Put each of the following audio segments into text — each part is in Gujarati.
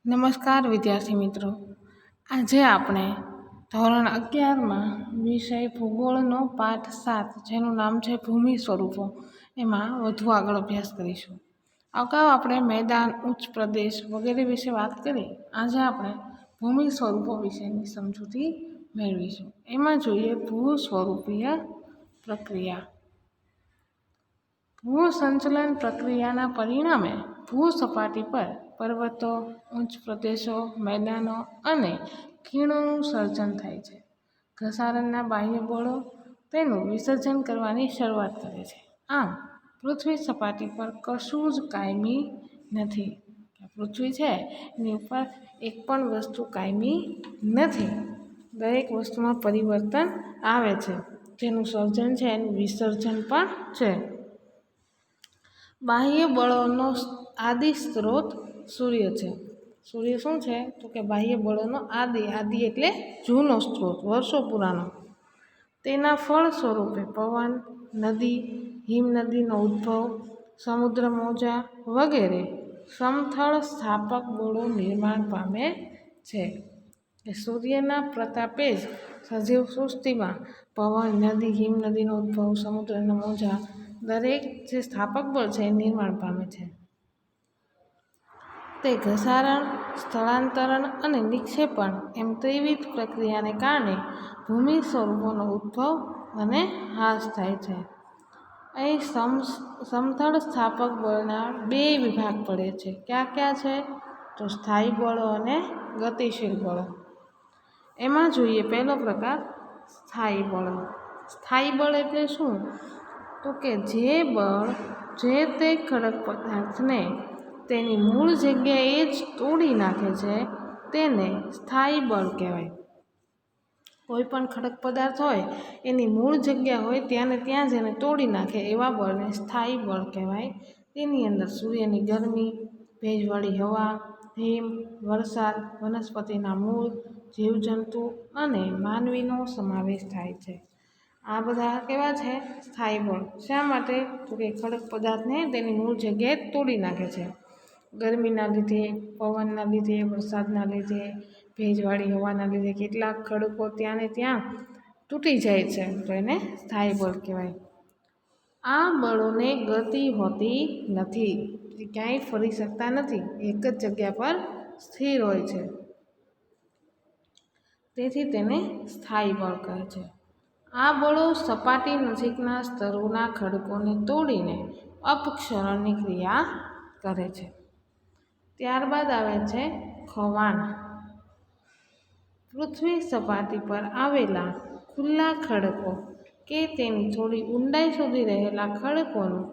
નમસ્કાર વિદ્યાર્થી મિત્રો. આજે આપણે ધોરણ 11માં વિષય ભૂગોળનો પાઠ 7 જેનું નામ છે ભૂમિ સ્વરૂપો એમાં વધુ આગળ અભ્યાસ કરીશું. અગાઉ આપણે મેદાન, ઉચ્ચ પ્રદેશ વગેરે વિશે વાત કરી. આજે આપણે ભૂમિ સ્વરૂપો વિશેની સમજૂતી મેળવીશું. એમાં જોઈએ ભૂ સ્વરૂપીય પ્રક્રિયા. ભૂસંચલન પ્રક્રિયાના પરિણામે ભૂસપાટી પર પર્વતો, ઉચ્ચ પ્રદેશો, મેદાનો અને ખીણોનું સર્જન થાય છે. ઘસારણના બાહ્ય બળો તેનું વિસર્જન કરવાની શરૂઆત કરે છે. આમ પૃથ્વી સપાટી પર કશું જ કાયમી નથી. પૃથ્વી છે એની ઉપર એક પણ વસ્તુ કાયમી નથી. દરેક વસ્તુમાં પરિવર્તન આવે છે. જેનું સર્જન છે એનું વિસર્જન પણ છે. બાહ્ય બળોનો આદિ સ્ત્રોત સૂર્ય છે. સૂર્ય શું છે? તો કે બાહ્ય બળોનો આદિ એટલે જૂનો સ્ત્રોત, વર્ષો પુરાનો. તેના ફળ સ્વરૂપે પવન, નદી, હિમનદીનો ઉદ્ભવ, સમુદ્ર મોજા વગેરે સમથળ સ્થાપક બળો નિર્માણ પામે છે. સૂર્યના પ્રતાપે જ સજીવ સૃષ્ટિમાં પવન, નદી, હિમનદીનો ઉદ્ભવ, સમુદ્રના મોજા દરેક જે સ્થાપક બળ છે એ નિર્માણ પામે છે. તે ઘસારણ, સ્થળાંતરણ અને નિક્ષેપણ એમ ત્રિવિધ પ્રક્રિયાને કારણે ભૂમિ સ્વરૂપોનો ઉદ્ભવ અને હાસ થાય છે. અહીં સમથળ સ્થાપક બળના બે વિભાગ પડે છે. કયા છે? તો સ્થાયી બળો અને ગતિશીલ બળો. એમાં જોઈએ પહેલો પ્રકાર સ્થાયી બળો. સ્થાયી બળ એટલે શું? તો કે જે બળ જે તે ખડક પદાર્થને તેની મૂળ જગ્યાએ જ તોડી નાખે છે તેને સ્થાયી બળ કહેવાય. કોઈ પણ ખડક પદાર્થ હોય એની મૂળ જગ્યા હોય ત્યાં ને ત્યાં જ એને તોડી નાખે એવા બળને સ્થાયી બળ કહેવાય. તેની અંદર સૂર્યની ગરમી, ભેજવાળી હવા, હિમ, વરસાદ, વનસ્પતિના મૂળ, જીવજંતુ અને માનવીનો સમાવેશ થાય છે. આ બધા કેવા છે? સ્થાયી બળ. શા માટે? તો કે ખડક પદાર્થને તેની મૂળ જગ્યાએ તોડી નાખે છે. ગરમીના લીધે, પવનના લીધે, વરસાદના લીધે, ભેજવાળી હવાના લીધે કેટલાક ખડકો ત્યાં ને ત્યાં તૂટી જાય છે તો એને સ્થાયી બળ કહેવાય. આ બળોને ગતિ હોતી નથી. ક્યાંય ફરી શકતા નથી. એક જ જગ્યા પર સ્થિર હોય છે. તેથી તેને સ્થાયી બળ કહે છે. આ બળો સપાટી નજીકના સ્તરોના ખડકોને તોડીને અપક્ષરણની ક્રિયા કરે છે. ત્યારબાદ આવે છે ખવાણ. પૃથ્વી સપાટી પર આવેલા ખુલ્લા ખડકો કે તેની થોડી ઊંડાઈ સુધી રહેલા ખડકોનું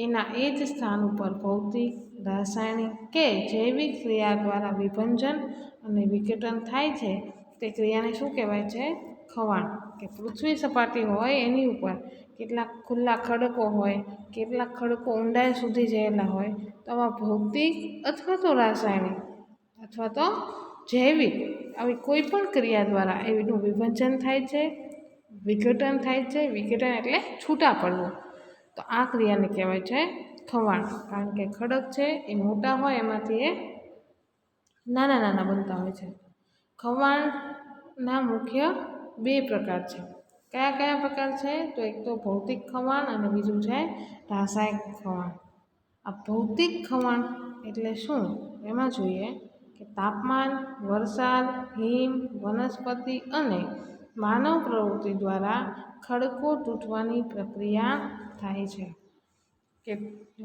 એના એ જ સ્થાન ઉપર ભૌતિક, રાસાયણિક કે જૈવિક ક્રિયા દ્વારા વિભંજન અને વિઘટન થાય છે. તે ક્રિયાને શું કહેવાય છે? ખવાણ. કે પૃથ્વી સપાટી હોય એની ઉપર કેટલાક ખુલ્લા ખડકો હોય, કેટલાક ખડકો ઊંડાઈ સુધી જયેલા હોય તો આવા ભૌતિક અથવા તો રાસાયણિક અથવા તો જૈવિક આવી કોઈ પણ ક્રિયા દ્વારા એનું વિભંજન થાય છે, વિઘટન થાય છે. વિઘટન એટલે છૂટા પડવું. તો આ ક્રિયાને કહેવાય છે ખવાણ. કારણ કે ખડક છે એ મોટા હોય એમાંથી એ નાના નાના બનતા હોય છે. ખવાણના મુખ્ય બે પ્રકાર છે. કયા પ્રકાર છે? તો એક તો ભૌતિક ખવાણ અને બીજું છે રાસાયણિક ખવાણ. આ ભૌતિક ખવાણ એટલે શું? એમાં જોઈએ કે તાપમાન, વરસાદ, હિમ, વનસ્પતિ અને માનવ પ્રવૃત્તિ દ્વારા ખડકો તૂટવાની પ્રક્રિયા થાય છે. કે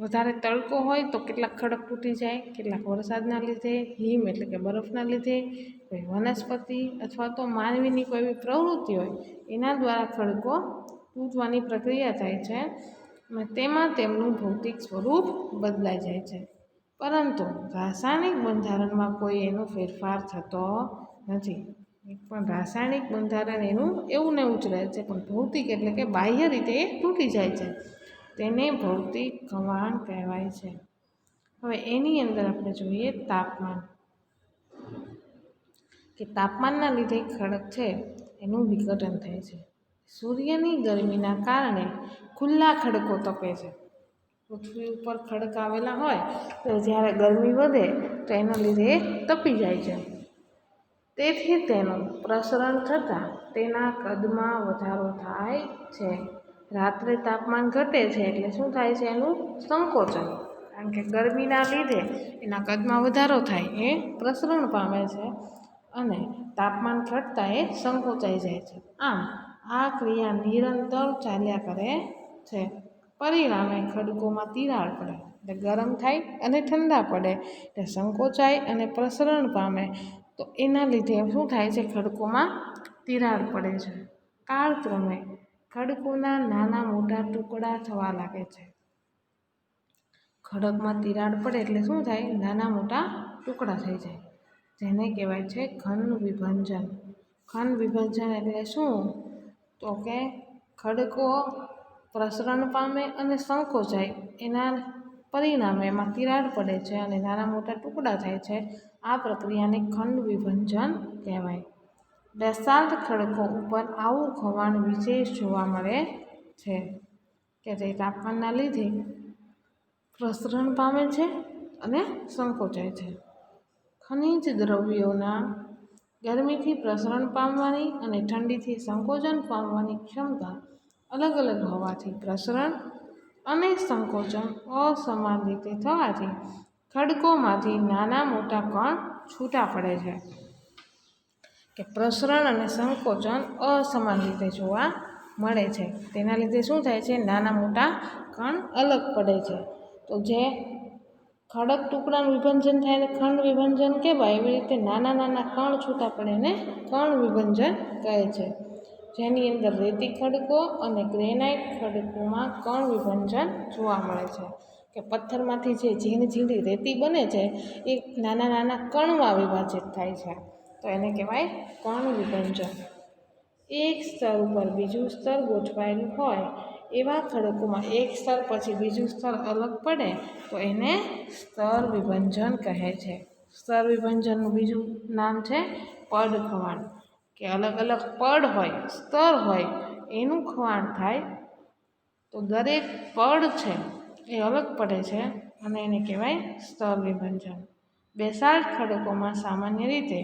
વધારે તડકો હોય તો કેટલાક ખડક તૂટી જાય, કેટલાક વરસાદના લીધે, હિમ એટલે કે બરફના લીધે, કોઈ વનસ્પતિ અથવા તો માનવીની કોઈ એવી પ્રવૃત્તિ હોય એના દ્વારા ખડકો તૂટવાની પ્રક્રિયા થાય છે અને તેમાં તેમનું ભૌતિક સ્વરૂપ બદલાઈ જાય છે. પરંતુ રાસાયણિક બંધારણમાં કોઈ એનો ફેરફાર થતો નથી. એક પણ રાસાયણિક બંધારણ એનું એવું ને એવું જ રહે છે, પણ ભૌતિક એટલે કે બાહ્ય રીતે એ તૂટી જાય છે. તેને ભૌતિક ખવાણ કહેવાય છે. હવે એની અંદર આપણે જોઈએ તાપમાન. કે તાપમાનના લીધે ખડક છે એનું વિઘટન થાય છે. સૂર્યની ગરમીના કારણે ખુલ્લા ખડકો તપે છે. પૃથ્વી ઉપર ખડક આવેલા હોય તો જ્યારે ગરમી વધે તો એના લીધે તપી જાય છે. તેથી તેનું પ્રસરણ થતાં તેના કદમાં વધારો થાય છે. રાત્રે તાપમાન ઘટે છે એટલે શું થાય છે? એનું સંકોચન. કારણ કે ગરમીના લીધે એના કદમાં વધારો થાય, એ પ્રસરણ પામે છે અને તાપમાન ઘટતાં એ સંકોચાઈ જાય છે. આમ આ ક્રિયા નિરંતર ચાલ્યા કરે છે. પરિણામે ખડકોમાં તિરાડ પડે, એટલે ગરમ થાય અને ઠંડા પડે, એટલે સંકોચાય અને પ્રસરણ પામે. તો એના લીધે શું થાય છે? ખડકોમાં તિરાડ પડે છે. કાળક્રમે ખડકોના નાના મોટા ટુકડા થવા લાગે છે. ખડકમાં તિરાડ પડે એટલે શું થાય? નાના મોટા ટુકડા થઈ જાય, જેને કહેવાય છે ખંડ વિભંજન. ખંડ વિભંજન એટલે શું? તો કે ખડકો પ્રસરણ પામે અને સંકોચાય, એના પરિણામે એમાં તિરાડ પડે છે અને નાના મોટા ટુકડા થાય છે. આ પ્રક્રિયાને ખંડ વિભંજન કહેવાય. બેસાલ્ટ ખડકો ઉપર આવું ખવાણ વિશેષ જોવા મળે છે કે તે તાપમાનના લીધે પ્રસરણ પામે છે અને સંકોચાય છે. ખનિજ દ્રવ્યોના ગરમીથી પ્રસરણ પામવાની અને ઠંડીથી સંકોચન પામવાની ક્ષમતા અલગ અલગ હોવાથી પ્રસરણ અને સંકોચન અસમાન રીતે થવાથી ખડકોમાંથી નાના મોટા કણ છૂટા પડે છે. કે પ્રસરણ અને સંકોચન અસમાન રીતે જોવા મળે છે. તેના લીધે શું થાય છે? નાના મોટા કણ અલગ પડે છે. તો જે ખડક ટુકડાનું વિભંજન થાય ને ખંડ વિભંજન કહેવાય, એવી રીતે નાના નાના કણ છૂટા પડે ને કણ વિભંજન કહે છે. જેની અંદર રેતી ખડકો અને ગ્રેનાઇટ ખડકોમાં કણ વિભંજન જોવા મળે છે. કે પથ્થરમાંથી જે ઝીણી ઝીણી રેતી બને છે એ નાના નાના કણમાં વિભાજિત થાય છે, તો એને કહેવાય કણ વિભંજન. એક સ્તર ઉપર બીજું સ્તર ગોઠવાયેલું હોય એવા ખડકોમાં એક સ્તર પછી બીજું સ્તર અલગ પડે તો એને સ્તર વિભંજન કહે છે. સ્તર વિભંજનનું બીજું નામ છે પડ ખવાણ. કે અલગ અલગ પડ હોય, સ્તર હોય, એનું ખવાણ થાય તો દરેક પડ છે એ અલગ પડે છે અને એને કહેવાય સ્તર વિભંજન. બેસાલ્ટ ખડકોમાં સામાન્ય રીતે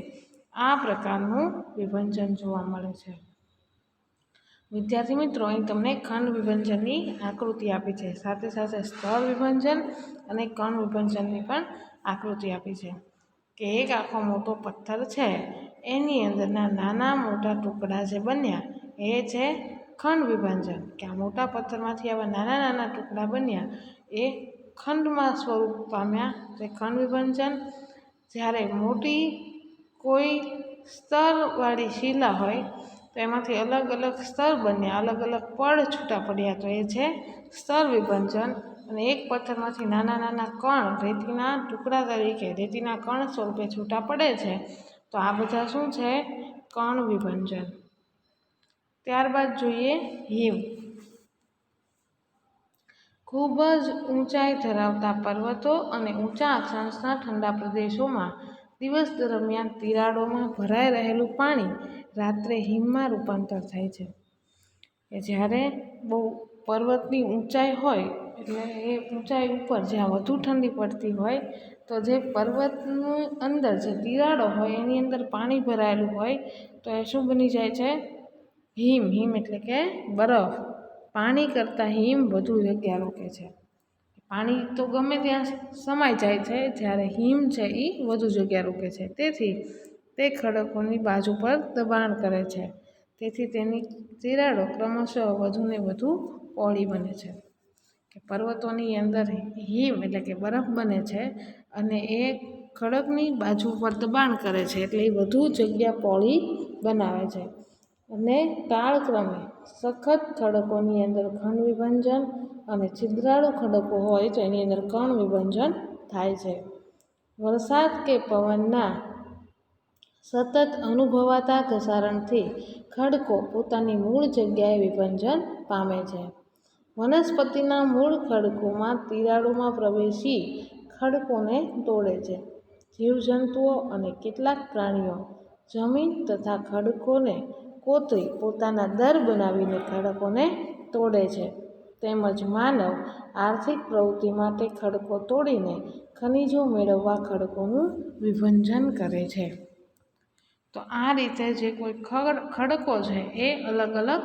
આ પ્રકારનું વિભંજન જોવા મળે છે. વિદ્યાર્થી મિત્રો, અહીં તમને ખંડ વિભંજનની આકૃતિ આપી છે, સાથે સાથે સ્તર વિભંજન અને કણ વિભંજનની પણ આકૃતિ આપી છે. કે એક આખો મોટો પથ્થર છે, એની અંદરના નાના મોટા ટુકડા જે બન્યા એ છે ખંડ વિભંજન. કે આ મોટા પથ્થરમાંથી આવા નાના નાના ટુકડા બન્યા એ ખંડમાં સ્વરૂપ પામ્યા, તે ખંડ વિભંજન. જ્યારે મોટી કોઈ સ્તરવાળી શિલા હોય તો એમાંથી અલગ અલગ સ્તર બન્યા, અલગ અલગ પડ છૂટા પડ્યા, તો એ છે સ્તર વિભંજન. અને એક પથ્થરમાંથી નાના નાના કણ રેતીના ટુકડા તરીકે, રેતીના કણ સ્વરૂપે છૂટા પડે છે, તો આ બધા શું છે? કણ વિભંજન. ત્યારબાદ જોઈએ હિમ. ખૂબ જ ઊંચાઈ ધરાવતા પર્વતો અને ઊંચા અક્ષાંશના ઠંડા પ્રદેશોમાં દિવસ દરમિયાન તિરાડોમાં ભરાઈ રહેલું પાણી રાત્રે હિમમાં રૂપાંતર થાય છે. કે જ્યારે બહુ પર્વતની ઊંચાઈ હોય એટલે એ ઊંચાઈ ઉપર જ્યાં વધુ ઠંડી પડતી હોય તો જે પર્વતની અંદર જે તિરાડો હોય એની અંદર પાણી ભરાયેલું હોય તો એ શું બની જાય છે? હિમ. હિમ એટલે કે બરફ. પાણી કરતાં હિમ વધુ જગ્યા રોકે છે. પાણી તો ગમે ત્યાં સમાઈ જાય છે, જ્યારે હિમ છે એ વધુ જગ્યા રોકે છે. તેથી તે ખડકોની બાજુ પર દબાણ કરે છે. તેથી તેની તિરાડો ક્રમશઃ વધુને વધુ પહોળી બને છે. કે પર્વતોની અંદર હિમ એટલે કે બરફ બને છે અને એ ખડકની બાજુ પર દબાણ કરે છે, એટલે એ વધુ જગ્યા પહોળી બનાવે છે. અને કાળક્રમે સખત ખડકોની અંદર ખંડ વિભંજન અને છિદ્રાળુ ખડકો હોય તો એની અંદર કણ વિભંજન થાય છે. વરસાદ કે પવનના સતત અનુભવાતા ઘસારણથી ખડકો પોતાની મૂળ જગ્યાએ વિભંજન પામે છે. વનસ્પતિના મૂળ ખડકોમાં તિરાડોમાં પ્રવેશી ખડકોને તોડે છે. જીવજંતુઓ અને કેટલાક પ્રાણીઓ જમીન તથા ખડકોને કોતરી પોતાના દર બનાવીને ખડકોને તોડે છે. તેમજ માનવ આર્થિક પ્રવૃત્તિ માટે ખડકો તોડીને ખનિજો મેળવવા ખડકોનું વિભંજન કરે છે. તો આ રીતે જે કોઈ ખડકો છે એ અલગ અલગ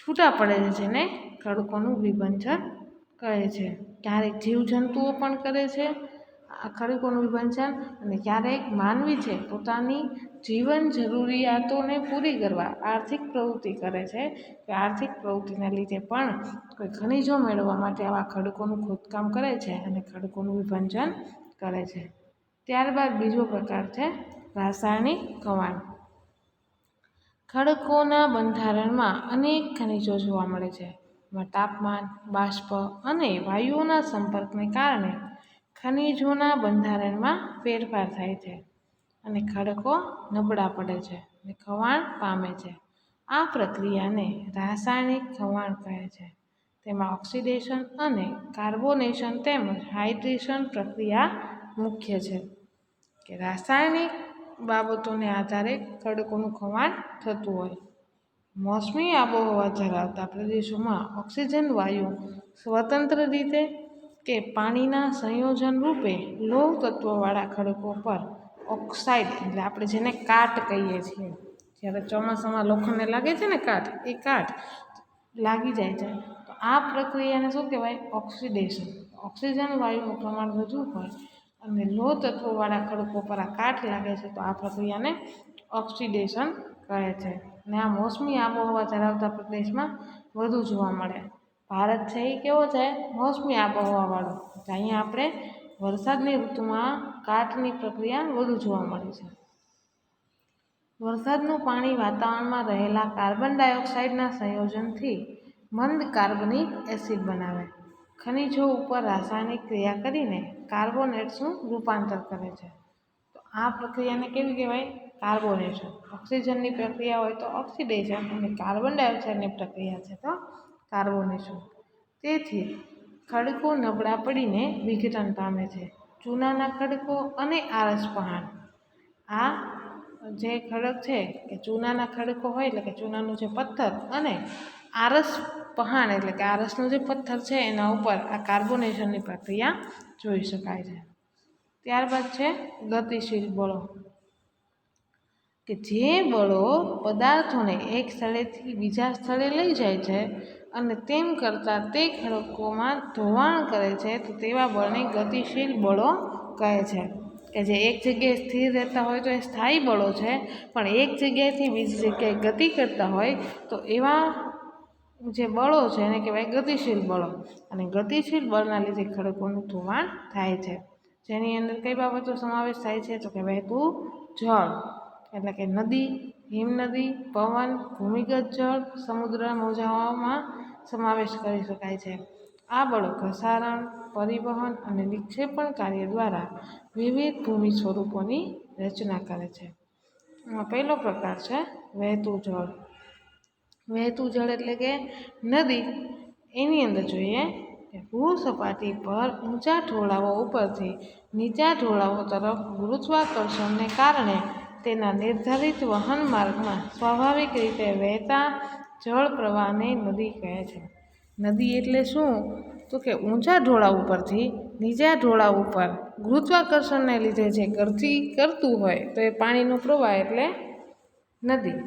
છૂટા પડે છે, જેને ખડકોનું વિભંજન કહે છે. ક્યારેક જીવજંતુઓ પણ કરે છે આ ખડકોનું વિભંજન, અને ક્યારેક માનવી છે પોતાની જીવન જરૂરિયાતોને પૂરી કરવા આર્થિક પ્રવૃત્તિ કરે છે, કે આર્થિક પ્રવૃત્તિના લીધે પણ કોઈ ખનિજો મેળવવા માટે આવા ખડકોનું ખોદકામ કરે છે અને ખડકોનું વિભંજન કરે છે. ત્યારબાદ બીજો પ્રકાર છે રાસાયણિક ખવાણ. ખડકોના બંધારણમાં અનેક ખનિજો જોવા મળે છે. એમાં તાપમાન, બાષ્પ અને વાયુઓના સંપર્કને કારણે ખનિજોના બંધારણમાં ફેરફાર થાય છે અને ખડકો નબળા પડે છે અને ખવાણ પામે છે. આ પ્રક્રિયાને રાસાયણિક ખવાણ કહે છે. તેમાં ઓક્સિડેશન અને કાર્બોનેશન તેમજ હાઇડ્રેશન પ્રક્રિયા મુખ્ય છે. કે રાસાયણિક બાબતોને આધારે ખડકોનું ખવાણ થતું હોય. મોસમી આબોહવા ધરાવતા પ્રદેશોમાં ઓક્સિજન વાયુ સ્વતંત્ર રીતે કે પાણીના સંયોજન રૂપે લોહ તત્વવાળા ખડકો પર ઓક્સાઇડ, એટલે આપણે જેને કાટ કહીએ છીએ, જ્યારે ચોમાસામાં લોખંડને લાગે છે ને કાટ, એ કાટ લાગી જાય છે, તો આ પ્રક્રિયાને શું કહેવાય? ઓક્સિડેશન. ઓક્સિજન વાયુનું પ્રમાણ વધુ હોય અને લોહ તત્વવાળા ખડકો પર આ કાટ લાગે છે, તો આ પ્રક્રિયાને ઓક્સિડેશન કહે છે. અને આ મોસમી આબોહવા ધરાવતા પ્રદેશમાં વધુ જોવા મળે. ભારત છે એ કેવો છે? મોસમી આબોહવાવાળો. અહીંયા આપણે વરસાદની ઋતુમાં કાટની પ્રક્રિયા વધુ જોવા મળે છે. વરસાદનું પાણી વાતાવરણમાં રહેલા કાર્બન ડાયોક્સાઇડના સંયોજનથી મંદ કાર્બનિક એસિડ બનાવે. ખનિજો ઉપર રાસાયણિક ક્રિયા કરીને કાર્બોનેટ્સનું રૂપાંતર કરે છે. તો આ પ્રક્રિયાને કેવી કહેવાય? કાર્બોનેશન. ઓક્સિજનની પ્રક્રિયા હોય તો ઓક્સિડેશન, અને કાર્બન ડાયોક્સાઇડની પ્રક્રિયા છે તો કાર્બોનેશન. તેથી ખડકો નબળા પડીને વિઘટન પામે છે. ચૂનાના ખડકો અને આરસ પહાણ. આ જે ખડક છે કે ચૂનાના ખડકો હોય એટલે કે ચૂનાનું જે પથ્થર, અને આરસ પહાણ એટલે કે આરસનો જે પથ્થર છે એના ઉપર આ કાર્બોનેશનની પ્રક્રિયા જોઈ શકાય છે. ત્યારબાદ છે ગતિશીલ બળો. કે જે બળો પદાર્થોને એક સ્થળેથી બીજા સ્થળે લઈ જાય છે અને તેમ કરતાં તે ખડકોમાં ધોવાણ કરે છે, તો તેવા બળને ગતિશીલ બળો કહે છે. કે જે એક જગ્યાએ સ્થિર રહેતા હોય તો એ સ્થાયી બળો છે, પણ એક જગ્યાએથી બીજી જગ્યાએ ગતિ કરતા હોય તો એવા જે બળો છે એને કહેવાય ગતિશીલ બળો. અને ગતિશીલ બળના લીધે ખડકોનું ધોવાણ થાય છે. જેની અંદર કઈ બાબતો સમાવેશ થાય છે? તો કે વહેતું જળ, એટલે કે નદી, હિમનદી, પવન, ભૂમિગત જળ, સમુદ્ર મોજાઓમાં સમાવેશ કરી શકાય છે. આ બળો ઘસારણ, પરિવહન અને વિક્ષેપણ કાર્ય દ્વારા વિવિધ ભૂમિ સ્વરૂપોની રચના કરે છે. એમાં પહેલો પ્રકાર છે વહેતું જળ. વહેતું જળ એટલે કે નદી. એની અંદર જોઈએ કે ભૂસપાટી પર ઊંચા ઢોળાવો ઉપરથી નીચા ઢોળાવો તરફ ગુરુત્વાકર્ષણને કારણે તેના નિર્ધારિત વહન માર્ગમાં સ્વાભાવિક રીતે વહેતા જળ પ્રવાહને નદી કહે છે. નદી એટલે શું? તો કે ઊંચા ઢોળાવ ઉપરથી નીચા ઢોળાવ ઉપર ગુરુત્વાકર્ષણને લીધે જે ગતિ કરતું હોય તો એ પાણીનો પ્રવાહ એટલે નદી.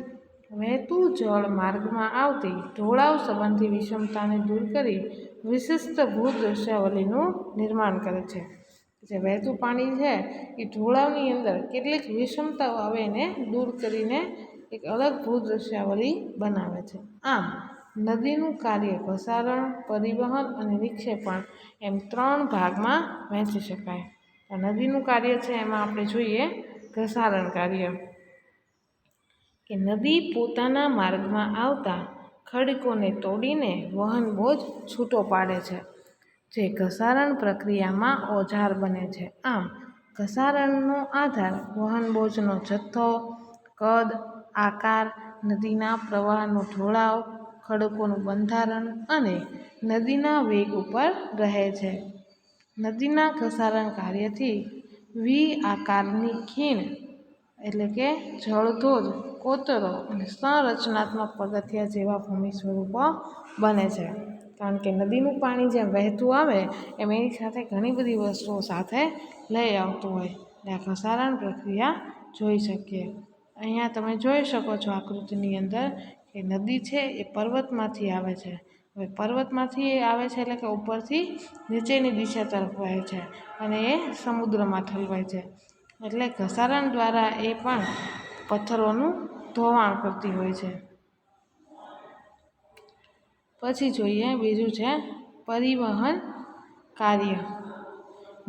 વહેતું જળ માર્ગમાં આવતી ઢોળાવ સંબંધી વિષમતાને દૂર કરી વિશિષ્ટ ભૂદૃશ્યાવલીનું નિર્માણ કરે છે. જે વહેતું પાણી છે એ ઢોળાવની અંદર કેટલીક વિષમતાઓ આવે એને દૂર કરીને એક અલગ ભૂદૃશ્યાવલી બનાવે છે. આમ નદીનું કાર્ય ઘસારણ, પરિવહન અને વિક્ષેપણ એમ 3 ભાગમાં વહેંચી શકાય. તો નદીનું કાર્ય છે એમાં આપણે જોઈએ ઘસારણ કાર્ય. કે નદી પોતાના માર્ગમાં આવતા ખડકોને તોડીને વહન બોજ છૂટો પાડે છે, જે ઘસારણ પ્રક્રિયામાં ઓજાર બને છે. આમ ઘસારણનો આધાર વહન બોજનો જથ્થો, કદ, આકાર, નદીના પ્રવાહનો ઢોળાવ, ખડકોનું બંધારણ અને નદીના વેગ ઉપર રહે છે. નદીના ઘસારણ કાર્યથી વી-આકારની ખીણ એટલે કે જળધોધ, કોતરો અને સંરચનાત્મક પગથિયા જેવા ભૂમિ સ્વરૂપો બને છે. તો કારણ કે નદીનું પાણી જેમ વહેતું આવે એમ એની સાથે ઘણી બધી વસ્તુઓ સાથે લઈ આવતું હોય. એટલે આ ઘસારણ પ્રક્રિયા જોઈ શકીએ. અહીંયા તમે જોઈ શકો છો આકૃતિની અંદર કે નદી છે એ પર્વતમાંથી આવે છે. હવે પર્વતમાંથી આવે છે એટલે કે ઉપરથી નીચેની દિશા તરફ વહે છે અને એ સમુદ્રમાં ઠલવાય છે. એટલે ઘસારણ દ્વારા એ પણ પથ્થરોનું ધોવાણ કરતી હોય છે. પછી જોઈએ બીજું છે પરિવહન કાર્ય.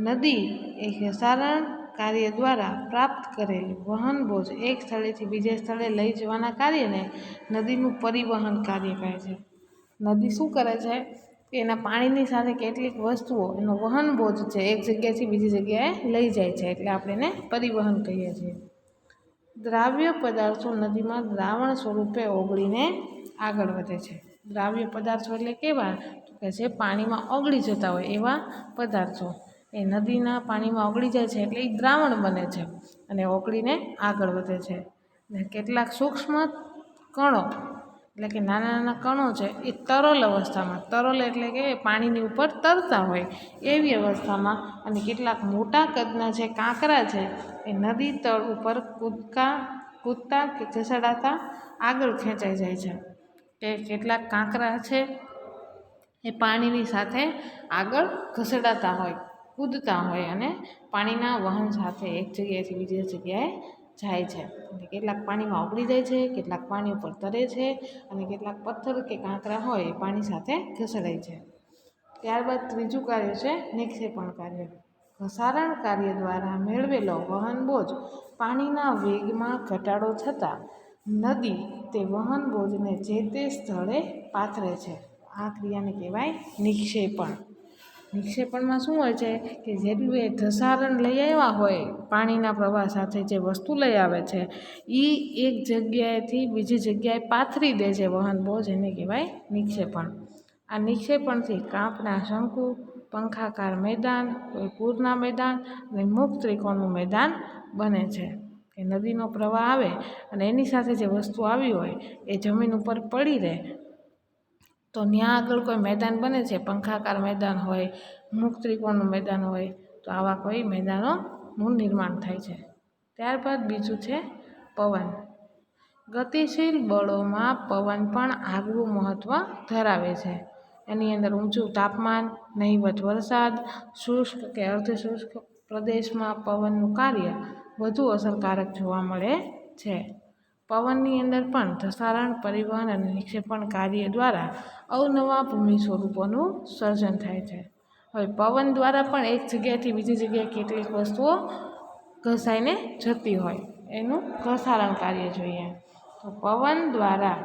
નદી એ ઘસારણ કાર્ય દ્વારા પ્રાપ્ત કરેલ વહન બોજ એક સ્થળેથી બીજે સ્થળે લઈ જવાના કાર્યને નદીનું પરિવહન કાર્ય કહે છે. નદી શું કરે છે કે એના પાણીની સાથે કેટલીક વસ્તુઓ એનો વહન બોજ છે એક જગ્યાએથી બીજી જગ્યાએ લઈ જાય છે, એટલે આપણે એને પરિવહન કહીએ છીએ. દ્રાવ્ય પદાર્થો નદીમાં દ્રાવણ સ્વરૂપે ઓગળીને આગળ વધે છે. દ્રાવ્ય પદાર્થો એટલે કેવા તો કે જે પાણીમાં ઓગળી જતા હોય એવા પદાર્થો એ નદીના પાણીમાં ઓગળી જાય છે એટલે એ દ્રાવણ બને છે અને ઓગળીને આગળ વધે છે. અને કેટલાક સૂક્ષ્મ કણો એટલે કે નાના નાના કણો છે એ તરલ અવસ્થામાં, તરલ એટલે કે પાણીની ઉપર તરતા હોય એવી અવસ્થામાં, અને કેટલાક મોટા કદના જે કાંકરા છે એ નદી તળ ઉપર કૂદતા કે ઘસડાતા આગળ ખેંચાઈ જાય છે. કે કેટલાક કાંકરા છે એ પાણીની સાથે આગળ ઘસડાતા હોય, કૂદતા હોય અને પાણીના વહન સાથે એક જગ્યાએથી બીજી જગ્યાએ જાય છે. અને કેટલાક પાણીમાં ઓગળી જાય છે, કેટલાક પાણી ઉપર તરે છે અને કેટલાક પથ્થર કે કાંકરા હોય એ પાણી સાથે ઘસડાય છે. ત્યારબાદ ત્રીજું કાર્ય છે નિક્ષેપણ કાર્ય. ઘસારણ કાર્ય દ્વારા મેળવેલો વહન બોજ પાણીના વેગમાં ઘટાડો થતાં નદી તે વહન બોજને જે તે સ્થળે પાથરે છે. આ ક્રિયાને કહેવાય નિક્ષેપણ. નિક્ષેપણમાં શું હોય છે કે જેટલું એ ઘસારણ લઈ આવ્યા હોય પાણીના પ્રવાહ સાથે જે વસ્તુ લઈ આવે છે એ એક જગ્યાએથી બીજી જગ્યાએ પાથરી દે છે વહન બોજ, એને કહેવાય નિક્ષેપણ. આ નિક્ષેપણથી કાંપના શંકુ, પંખાકાર મેદાન, કોઈ પૂરના મેદાન અને મુક્ત ત્રિકોણનું મેદાન બને છે. કે નદીનો પ્રવાહ આવે અને એની સાથે જે વસ્તુ આવી હોય એ જમીન ઉપર પડી રહે તો ત્યાં આગળ કોઈ મેદાન બને છે, પંખાકાર મેદાન હોય, મુક્ત ત્રિકોણનું મેદાન હોય, તો આવા કોઈ મેદાનોનું નિર્માણ થાય છે. ત્યારબાદ બીજું છે પવન. ગતિશીલ બળોમાં પવન પણ આગવું મહત્ત્વ ધરાવે છે. એની અંદર ઊંચું તાપમાન, નહિવત વરસાદ, શુષ્ક કે અર્ધશુષ્ક પ્રદેશમાં પવનનું કાર્ય વધુ અસરકારક જોવા મળે છે. પવનની અંદર પણ ઘસારણ, પરિવહન અને નિક્ષેપણ કાર્ય દ્વારા અવનવા ભૂમિ સ્વરૂપોનું સર્જન થાય છે. હવે પવન દ્વારા પણ એક જગ્યાએથી બીજી જગ્યાએ કેટલીક વસ્તુઓ ઘસાઈને જતી હોય એનું ઘસારણ કાર્ય જોઈએ. તો પવન દ્વારા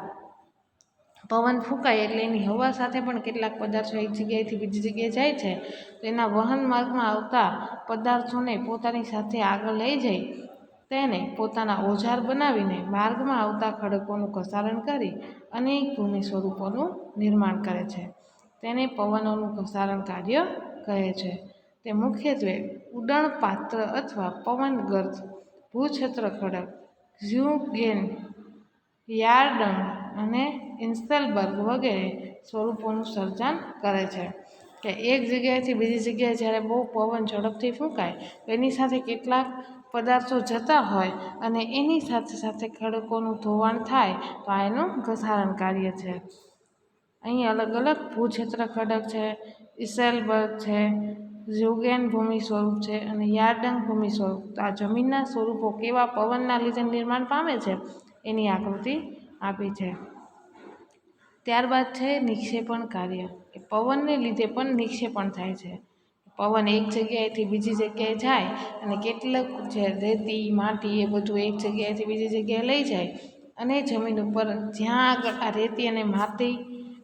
પવન ફૂંકાય એટલે એની હવા સાથે પણ કેટલાક પદાર્થો એક જગ્યાએથી બીજી જગ્યાએ જાય છે, તો એના વહન માર્ગમાં આવતા પદાર્થોને પોતાની સાથે આગળ લઈ જઈ તેને પોતાના ઓજાર બનાવીને માર્ગમાં આવતા ખડકોનું ઘસારણ કરી અનેક ભૂમિ સ્વરૂપોનું નિર્માણ કરે છે. તેને પવનોનું ઘસારણ કાર્ય કહે છે. તે મુખ્યત્વે ઉડણપાત્ર અથવા પવનગર્ત, ભૂછત્ર ખડક, ઝ્યુગેન, યાર્ડંગ અને ઇન્સ્ટેલબર્ગ વગેરે સ્વરૂપોનું સર્જન કરે છે. કે એક જગ્યાએથી બીજી જગ્યાએ જ્યારે બહુ પવન ઝડપથી ફૂંકાય તો એની સાથે કેટલાક પદાર્થો જતા હોય અને એની સાથે સાથે ખડકોનું ધોવાણ થાય તો આ એનું ઘસારણ કાર્ય છે. અહીં અલગ અલગ ભૂછત્ર ખડક છે, ઇન્સ્ટેલબર્ગ છે, ઝ્યુગેન ભૂમિ સ્વરૂપ છે અને યાર્ડંગ ભૂમિ સ્વરૂપ. તો આ જમીનના સ્વરૂપો કેવા પવનના લીધે નિર્માણ પામે છે એની આકૃતિ આપી છે. ત્યારબાદ છે નિક્ષેપણ કાર્ય. એ પવનને લીધે પણ નિક્ષેપણ થાય છે. પવન એક જગ્યાએથી બીજી જગ્યાએ જાય અને કેટલાક જે રેતી, માટી એ બધું એક જગ્યાએથી બીજી જગ્યાએ લઈ જાય અને જમીન ઉપર જ્યાં આગળ આ રેતી અને માટી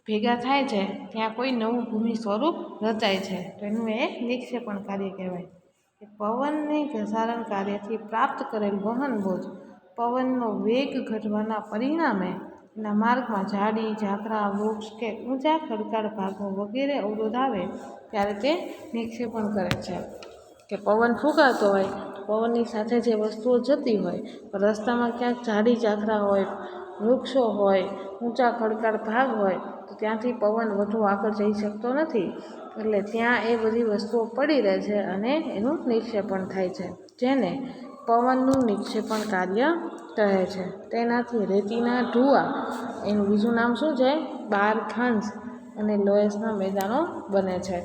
ભેગા થાય છે ત્યાં કોઈ નવું ભૂમિ સ્વરૂપ રચાય છે, તો એનું એ નિક્ષેપણ કાર્ય કહેવાય. કે પવનની ઘસારણ કાર્યથી પ્રાપ્ત કરેલ વહન બોજ પવનનો વેગ ઘટવાના પરિણામે એના માર્ગમાં ઝાડી, ઝાકરા, વૃક્ષ કે ઊંચા ખડકાળ ભાગો વગેરે અવરોધ આવે ત્યારે તે નિક્ષેપણ કરે છે. કે પવન ફૂંકાતો હોય તો પવનની સાથે જે વસ્તુઓ જતી હોય, રસ્તામાં ક્યાંક ઝાડી ઝાકરા હોય, વૃક્ષો હોય, ઊંચા ખડકાળ ભાગ હોય તો ત્યાંથી પવન વધુ આગળ જઈ શકતો નથી, એટલે ત્યાં એ બધી વસ્તુઓ પડી રહે છે અને એનું નિક્ષેપણ થાય છે, જેને પવનનું નિક્ષેપણ કાર્ય કહે છે. તેનાથી રેતીના ઢૂવા, એનું બીજું નામ શું છે? બારખાંજ અને લોયસના મેદાનો બને છે.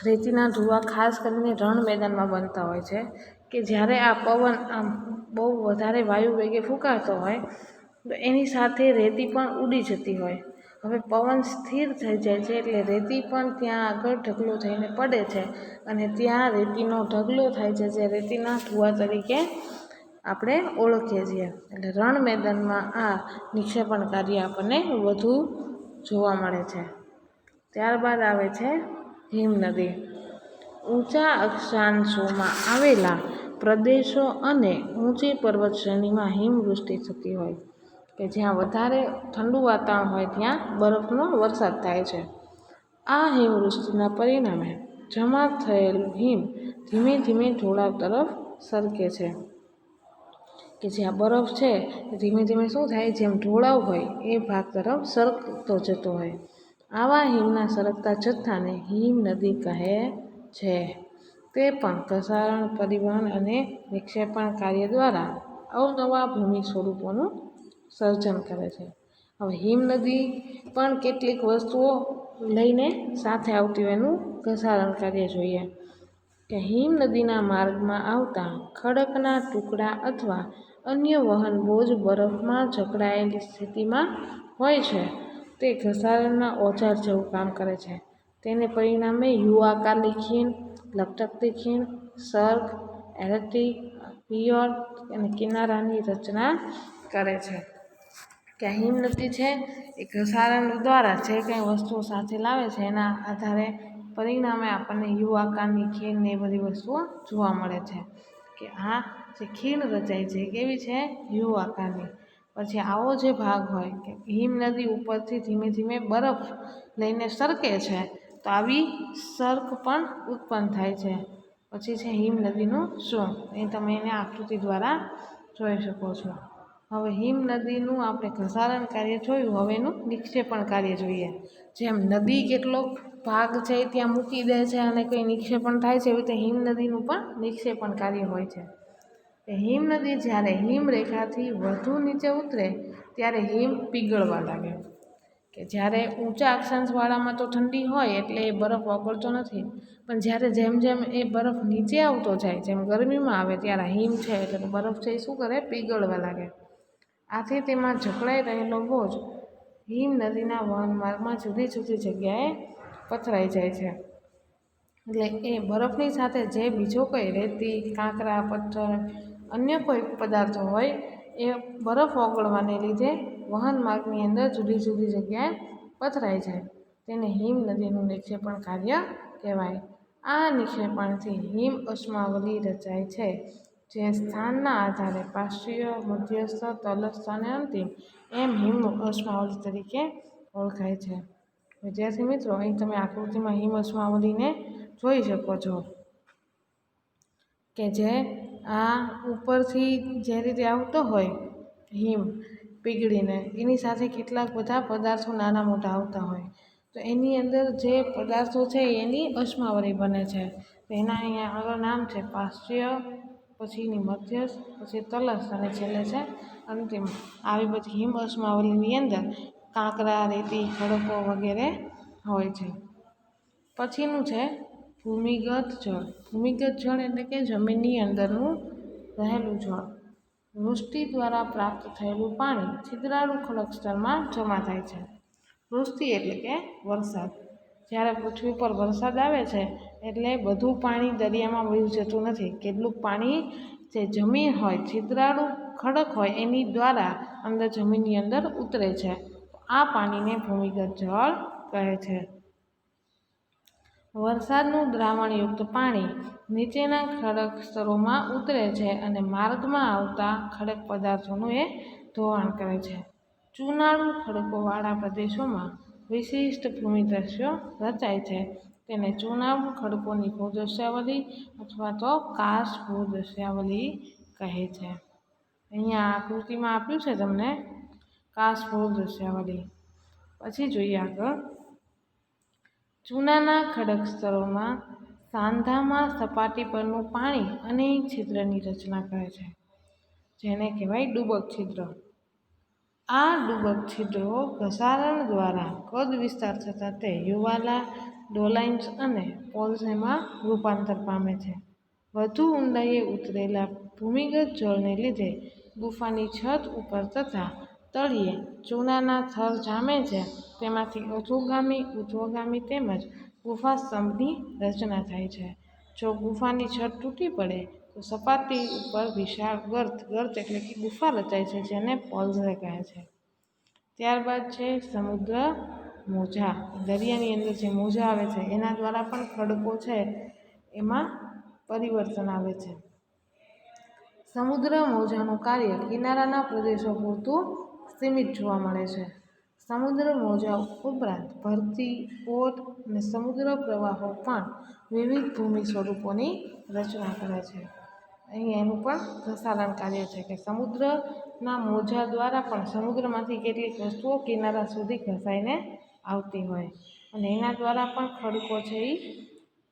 રેતીના ઢૂવા ખાસ કરીને રણ મેદાનમાં બનતા હોય છે કે જ્યારે આ પવન આમ બહુ વધારે વાયુ વેગે ફૂંકાતો હોય તો એની સાથે રેતી પણ ઉડી જતી હોય. હવે પવન સ્થિર થઈ જાય છે એટલે રેતી પણ ત્યાં આગળ ઢગલો થઈને પડે છે અને ત્યાં રેતીનો ઢગલો થાય છે, જે રેતીના ઢૂવા તરીકે આપણે ઓળખીએ છીએ. એટલે રણ મેદાનમાં આ નિક્ષેપણ કાર્ય આપણને વધુ જોવા મળે છે. ત્યારબાદ આવે છે હિમનદી. ઊંચા અક્ષાંશોમાં આવેલા પ્રદેશો અને ઊંચી પર્વત શ્રેણીમાં હિમવૃષ્ટિ થતી હોય કે જ્યાં વધારે ઠંડુ વાતાવરણ હોય ત્યાં બરફનો વરસાદ થાય છે. આ હિમવૃષ્ટિના પરિણામે જમા થયેલું હિમ ધીમે ધીમે ઢોળાવ તરફ સરકે છે કે જ્યાં બરફ છે ધીમે ધીમે શું થાય, જેમ ઢોળાવ હોય એ ભાગ તરફ સરકતો જતો હોય. આવા હિમના સરકતા જથ્થાને હિમનદી કહે છે. તે પણ ઘસારણ, પરિવહન અને નિક્ષેપણ કાર્ય દ્વારા અવનવા ભૂમિ સ્વરૂપોનું સર્જન કરે છે. હવે હિમનદી પણ કેટલીક વસ્તુઓ લઈને સાથે આવતી હોય એનું ઘસારણ કાર્ય જોઈએ કે હિમનદીના માર્ગમાં આવતા ખડકના ટુકડા અથવા અન્ય વહન બોજ બરફમાં જકડાયેલી સ્થિતિમાં હોય છે. તે ઘસારણના ઓજાર જેવું કામ કરે છે. તેને પરિણામે યુ આકારની ખીણ, લટકતી ખીણ, સર્ગ, એરેટી, ફિયોર્ડ અને કિનારાની રચના કરે છે. કે હિમનદી છે એ ઘસારણ દ્વારા જે કંઈ વસ્તુઓ સાથે લાવે છે એના આધારે પરિણામે આપણને યુ આકારની ખીણ ને એ બધી વસ્તુઓ જોવા મળે છે કે આ જે ખીણ રચાય છે કેવી છે? યુ આકારની. પછી આવો જે ભાગ હોય કે હિમનદી ઉપરથી ધીમે ધીમે બરફ લઈને સરકે છે તો આવી સર્ક પણ ઉત્પન્ન થાય છે. પછી છે હિમનદીનું શું, એ તમે એને આકૃતિ દ્વારા જોઈ શકો છો. હવે હિમનદીનું આપણે ઘસારણ કાર્ય જોયું, હવે એનું નિક્ષેપણ કાર્ય જોઈએ. જેમ નદી કેટલો ભાગ છે ત્યાં મૂકી દે છે અને કંઈ નિક્ષેપણ થાય છે, એવી રીતે હિમનદીનું પણ નિક્ષેપણ કાર્ય હોય છે. હિમનદી જ્યારે હિમરેખાથી વધુ નીચે ઉતરે ત્યારે હિમ પીગળવા લાગે કે જ્યારે ઊંચા અક્ષાંશવાળામાં તો ઠંડી હોય એટલે એ બરફ ઓગળતો નથી, પણ જ્યારે જેમ જેમ એ બરફ નીચે આવતો જાય, જેમ ગરમીમાં આવે ત્યારે હિમ છે એટલે બરફ છે એ શું કરે? પીગળવા લાગે. આથી તેમાં જકડાઈ રહેલો બોજ હિમનદીના વહનમાર્ગમાં જુદી જુદી જગ્યાએ પથરાઈ જાય છે. એટલે એ બરફની સાથે જે બીજો કોઈ રેતી, કાંકરા, પથ્થર, અન્ય કોઈ પદાર્થો હોય એ બરફ ઓગળવાને લીધે વહનમાર્ગની અંદર જુદી જુદી જગ્યાએ પથરાઈ જાય. તેને હિમનદીનું નિક્ષેપણ કાર્ય કહેવાય. આ નિક્ષેપણથી હિમ અશ્માવલી રચાય છે, જે સ્થાનના આધારે પાર્શ્વીય, મધ્યસ્થ, તલસ્થ અને અંતિમ એમ હિમ અશ્માવલી તરીકે ઓળખાય છે. વિદ્યાર્થી મિત્રો, અહીં તમે આકૃતિમાં હિમ અશ્માવલીને જોઈ શકો છો કે જે આ ઉપરથી જે રીતે આવતો હોય હિમ પીગળીને, એની સાથે કેટલાક બધા પદાર્થો નાના મોટા આવતા હોય તો એની અંદર જે પદાર્થો છે એની અશ્માવલી બને છે. તો એના અહીંયા આગળ નામ છે પાર્શ્વીય, પછીની મધ્યસ્થ, પછી તલસ્થ અને છેલ્લે છે અંતિમ. આવી બધી હિમ અશ્માવલીની અંદર કાંકરા, રેતી, ખડકો વગેરે હોય છે. પછીનું છે ભૂમિગત જળ. ભૂમિગત જળ એટલે કે જમીનની અંદરનું રહેલું જળ. વૃષ્ટિ દ્વારા પ્રાપ્ત થયેલું પાણી છિદ્રાળુ ખડક સ્તરમાં જમા થાય છે. વૃષ્ટિ એટલે કે વરસાદ. જ્યારે પૃથ્વી પર વરસાદ આવે છે એટલે બધું પાણી દરિયામાં વહી જતું નથી. કેટલુંક પાણી જે જમીન હોય, છિદ્રાળુ ખડક હોય એની દ્વારા અંદર જમીનની અંદર ઉતરે છે. આ પાણીને ભૂમિગત જળ કહે છે. વરસાદનું દ્રાવણયુક્ત પાણી નીચેના ખડક સ્તરોમાં ઉતરે છે અને માર્ગમાં આવતા ખડક પદાર્થોનું એ ધોવાણ કરે છે. ચૂનાળુ ખડકોવાળા પ્રદેશોમાં વિશિષ્ટ ભૂમિદૃશ્યો રચાય છે. તેને ચૂનાળુ ખડકોની ભૂદૃશ્યાવલી અથવા તો કાર્સ્ટ ભૂદૃશ્યાવલી કહે છે. અહીંયા આકૃતિમાં આપ્યું છે તમને કાર્સ્ટ ભૂદૃશ્યાવલી. પછી જોઈએ આગળ, ચૂનાના ખડક સ્તરોમાં સાંધામાં સપાટી પરનું પાણી અનેક છિદ્રની રચના કરે છે, જેને કહેવાય ડૂબક છિદ્ર. આ ડૂબક છિદ્રો ઘસારણ દ્વારા કદ વિસ્તાર થતાં તે યુવાલા, ડોલાઇન્સ અને પોલ્સમાં રૂપાંતર પામે છે. વધુ ઊંડાઈએ ઉતરેલા ભૂમિગત જળને લીધે ગુફાની છત ઉપર તથા તળિયે ચૂનાના થર જામે છે. તેમાંથી અધોગામી, ઉર્ધ્વગામી તેમજ ગુફા સ્તંભની રચના થાય છે. જો ગુફાની છત તૂટી પડે તો સપાટી ઉપર વિશાળ ગર્ત એટલે કે ગુફા રચાય છે, જેને પોલ્ઝ કહે છે. ત્યારબાદ છે સમુદ્ર મોજા. દરિયાની અંદર જે મોજા આવે છે એના દ્વારા પણ ખડકો છે એમાં પરિવર્તન આવે છે. સમુદ્ર મોજાનું કાર્ય કિનારાના પ્રદેશો પૂરતું સીમિત જોવા મળે છે. સમુદ્ર મોજા ઉપરાંત ભરતી, ઓટ અને સમુદ્ર પ્રવાહો પણ વિવિધ ભૂમિ સ્વરૂપોની રચના કરે છે. અહીં એનું પણ ઘસારણ કાર્ય છે કે સમુદ્રના મોજા દ્વારા પણ સમુદ્રમાંથી કેટલીક વસ્તુઓ કિનારા સુધી ઘસાઈને આવતી હોય અને એના દ્વારા પણ ખડકો છે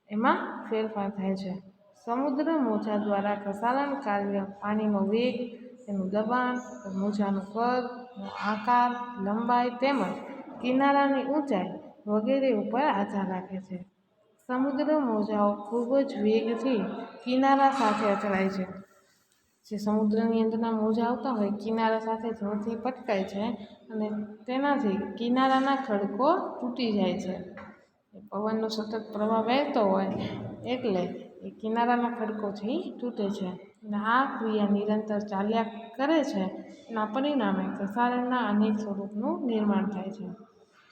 એમાં ફેરફાર થાય છે. સમુદ્ર મોજા દ્વારા ઘસારણ કાર્ય પાણીનો વેગ, તેનું દબાણ, મોજાનું કદ, આકાર, લંબાઈ તેમજ કિનારાની ઊંચાઈ વગેરે ઉપર આધાર રાખે છે. સમુદ્ર મોજાઓ ખૂબ જ વેગથી કિનારા સાથે અથડાય છે. જે સમુદ્રની અંદરના મોજા આવતા હોય કિનારા સાથે જોરથી પટકાય છે અને તેનાથી કિનારાના ખડકો તૂટી જાય છે. પવનનો સતત પ્રવાહ વહેતો હોય એટલે એ કિનારાના ખડકો છે એ તૂટે છે અને આ ક્રિયા નિરંતર ચાલ્યા કરે છે. એના પરિણામે ઘસારણના અનેક સ્વરૂપનું નિર્માણ થાય છે,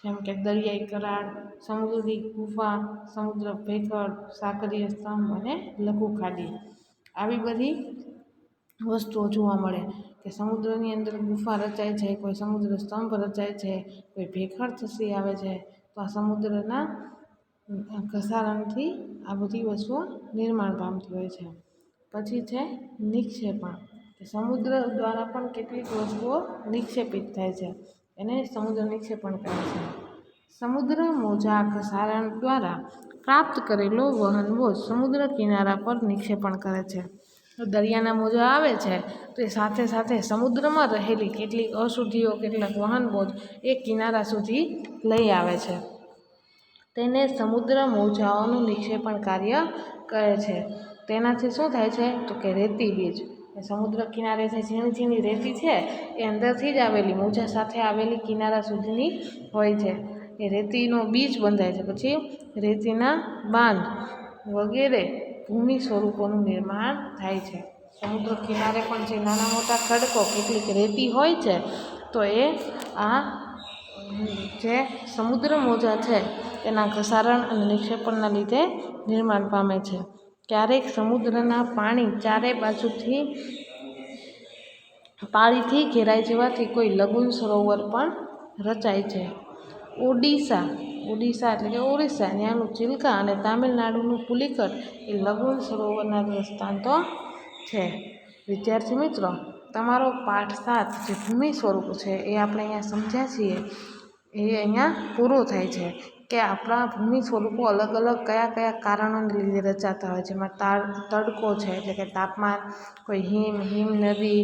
જેમ કે દરિયાઈ કરાર, સમુદ્રી ગુફા, સમુદ્ર ભેખડ, સાગરીય સ્તંભ અને લઘુ ખાડી. આવી બધી વસ્તુઓ જોવા મળે કે સમુદ્રની અંદર ગુફા રચાય છે, કોઈ સમુદ્ર સ્તંભ રચાય છે, કોઈ ભેખડ થતી આવે છે. તો આ સમુદ્રના ઘસારણથી આ બધી વસ્તુઓ નિર્માણ પામતી હોય છે. પછી છે નિક્ષેપણ, કે સમુદ્ર દ્વારા પણ કેટલીક વસ્તુઓ નિક્ષેપિત થાય છે, એને સમુદ્ર નિક્ષેપણ કહે છે. સમુદ્ર મોજા ઘસારણ દ્વારા પ્રાપ્ત કરેલો વહન બોજ સમુદ્ર કિનારા પર નિક્ષેપણ કરે છે. દરિયાના મોજા આવે છે તો એ સાથે સાથે સમુદ્રમાં રહેલી કેટલીક અશુદ્ધિઓ, કેટલાક વહન બોજ એ કિનારા સુધી લઈ આવે છે. તેને સમુદ્ર મોજાઓનું નિક્ષેપણ કાર્ય કહે છે. તેનાથી શું થાય છે તો કે રેતી બીજ, સમુદ્ર કિનારે જે ઝીણી ઝીણી રેતી છે એ અંદરથી જ આવેલી મોજા સાથે આવેલી કિનારા સુધીની હોય છે. એ રેતીનો બીજ બંધાય છે, પછી રેતીના બાંધ વગેરે ભૂમિ સ્વરૂપોનું નિર્માણ થાય છે. સમુદ્ર કિનારે પણ જે નાના મોટા ખડકો કેટલીક રેતી હોય છે તો એ આ જે સમુદ્ર મોજા છે તેના ઘસારણ અને નિક્ષેપણના લીધે નિર્માણ પામે છે. ક્યારેક સમુદ્રના પાણી ચારે બાજુથી પાણીથી ઘેરાઈ જવાથી કોઈ લઘુ સરોવર પણ રચાય છે. ઓડિશા એટલે કે ઓરિસ્સા ત્યાંનું ચિલ્કા અને તામિલનાડુનું પુલિકટ એ લઘુ સરોવરના દ્રષ્ટાંતો છે. વિદ્યાર્થી મિત્રો, તમારો પાઠ 7 જે ભૂમિ સ્વરૂપ છે એ આપણે અહીંયા સમજ્યા છીએ એ અહીંયા પૂરો થાય છે કે આપણા ભૂમિ સ્વરૂપો અલગ અલગ કયા કયા કારણોને લીધે રચાતા હોય છે. એમાં તડકો છે એટલે કે તાપમાન, કોઈ હિમ નદી,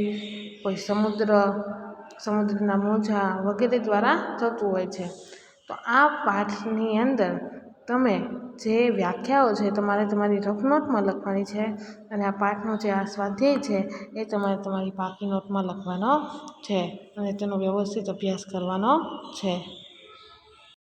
કોઈ સમુદ્રના મોજા વગેરે દ્વારા થતું હોય છે. તો આ પાઠની અંદર તમે જે વ્યાખ્યાઓ છે તમારે તમારી રફ નોટમાં લખવાની છે અને આ પાઠનો જે આ સ્વાધ્યાય છે એ તમારે તમારી પાકી નોટમાં લખવાનો છે અને તેનો વ્યવસ્થિત અભ્યાસ કરવાનો છે.